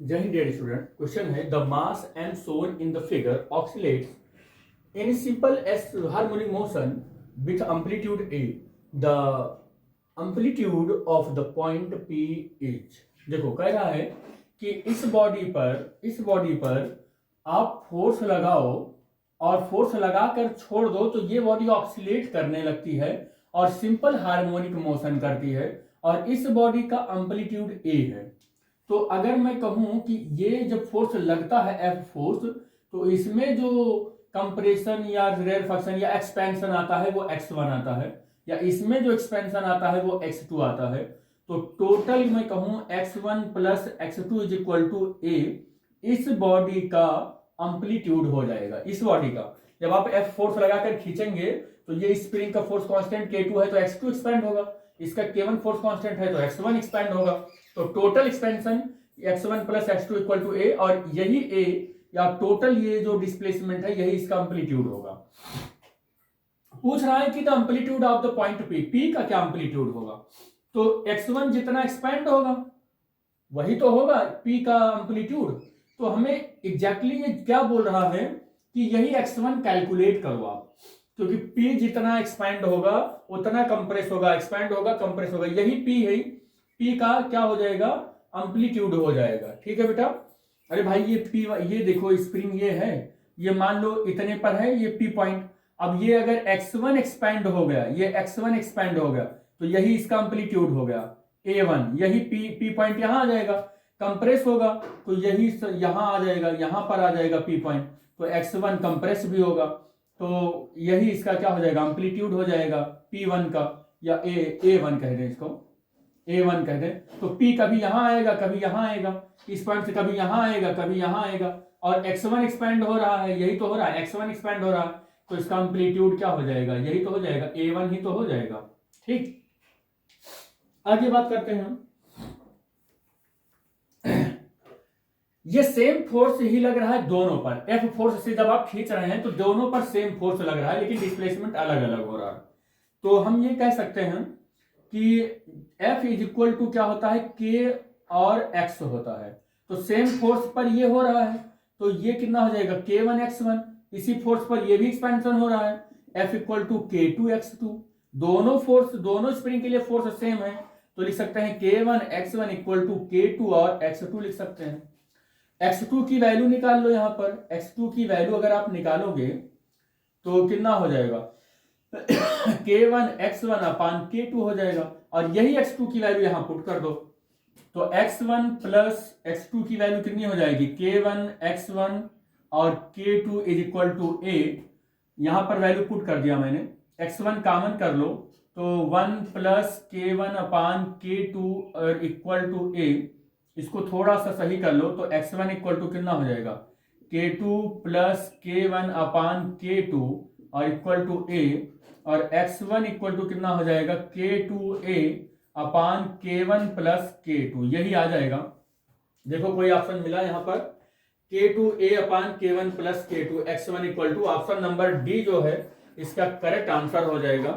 जय Hind dear student. Question है the mass M shown in the figure oscillates in simple S harmonic motion with amplitude A. The amplitude of the point P is. देखो कह रहा है कि इस body पर आप फोर्स लगाओ और फोर्स लगाकर छोड़ दो तो ये बॉडी ऑक्सीलेट करने लगती है और सिंपल हार्मोनिक मोशन करती है और इस बॉडी का एम्पलीट्यूड ए है। तो अगर मैं कहूं कि ये जब फोर्स लगता है एफ फोर्स तो इसमें जो कंप्रेशन या रेरफेक्शन या एक्सपेंशन आता है वो x1 आता है या इसमें जो एक्सपेंशन आता है वो x2 आता है। तो टोटल मैं कहूं x1 plus x2 is equal to A इस बॉडी का एम्पलीट्यूड हो जाएगा। इस बॉडी का जब आप एफ फोर्स लगाकर खींचेंगे तो ये स्प्रिंग का फोर्स कांस्टेंट K2 है तो x2 एक्सपेंड होगा, इसका K1 फोर्स कांस्टेंट है तो x1 एक्सपेंड होगा। तो total expansion x1 plus x2 equal to A और यही ए या टोटल ये जो डिस्प्लेसमेंट है यही इसका एम्पलीट्यूड होगा। पूछ रहा है कि the amplitude of the point P का क्या एम्पलीट्यूड होगा। तो x1 जितना एक्सपेंड होगा वही तो होगा P का एम्पलीट्यूड। तो हमें एग्जैक्टली ये क्या बोल रहा है कि यही x1 कैलकुलेट करो आप, क्योंकि P जितना एक्सपेंड होगा उतना कंप्रेस होगा, एक्सपेंड होगा कंप्रेस होगा, यही P है। P का क्या हो जाएगा एम्पलीट्यूड हो जाएगा। ठीक है बेटा। अरे भाई ये P, ये देखो स्प्रिंग ये है, ये मान लो इतने पर है ये P पॉइंट। अब ये अगर x1 एक्सपेंड हो गया, ये x1 एक्सपेंड हो गया तो यही इसका एम्पलीट्यूड हो गया A1। यही P पॉइंट यहां आ जाएगा, कंप्रेस होगा तो यही यहां आ जाएगा, यहां पर आ जाएगा P पॉइंट, तो x1 कंप्रेस भी होगा तो यही इसका क्या हो जाएगा एम्पलीट्यूड हो जाएगा P1 का, या A1 कह दें इसको, A1 कह दें। तो P कभी यहां आएगा कभी यहां आएगा, इस पॉइंट से कभी यहां आएगा कभी यहां आएगा और x1 एक्सपेंड हो रहा है, यही तो हो रहा है, x1 एक्सपेंड हो रहा है तो इसका एम्पलीट्यूड क्या हो जाएगा, यही तो हो जाएगा A1 ही तो हो जाएगा। ठीक, आगे बात करते हैं। ये सेम फोर्स ही लग रहा है दोनों पर, F फोर्स से जब आप खींच रहे हैं तो दोनों पर सेम फोर्स लग रहा है लेकिन डिस्प्लेसमेंट अलग अलग हो रहा है। तो हम ये कह सकते हैं कि F इज इक्वल टू क्या होता है K और X होता है। तो सेम फोर्स पर ये हो रहा है तो ये कितना हो जाएगा K1 X1, इसी फोर्स पर ये भी एक्सपेंशन हो रहा है F equal to K2 X2। दोनों फोर्स, दोनों स्प्रिंग के लिए फोर्स सेम है तो लिख सकते हैं K1 X1 equal to K2 और X2 लिख सकते हैं। x2 की वैल्यू निकाल लो, यहां पर x2 की वैल्यू अगर आप निकालोगे तो कितना हो जाएगा K1 X1 अपान K2 हो जाएगा और यही x2 की वैल्यू यहां पुट कर दो तो x1 प्लस x2 की वैल्यू कितनी हो जाएगी K1 X1 और K2 is equal to A। यहां पर वैल्यू पुट कर दिया मैंने, x1 कॉमन कर लो तो 1 प्लस K1 अपान K2 और इक्वल टू A। इसको थोड़ा सा सही कर लो तो x1 इक्वल टू कितना हो जाएगा K2 प्लस K1 अपान K2 और इक्वल टू A और x1 इक्वल टू कितना हो जाएगा K2A अपान K1 प्लस K2, यही आ जाएगा। देखो कोई ऑप्शन मिला यहां पर K2A अपान K1 plus K2, x1 equal to option number D जो है इसका करेक्ट आंसर हो जाएगा।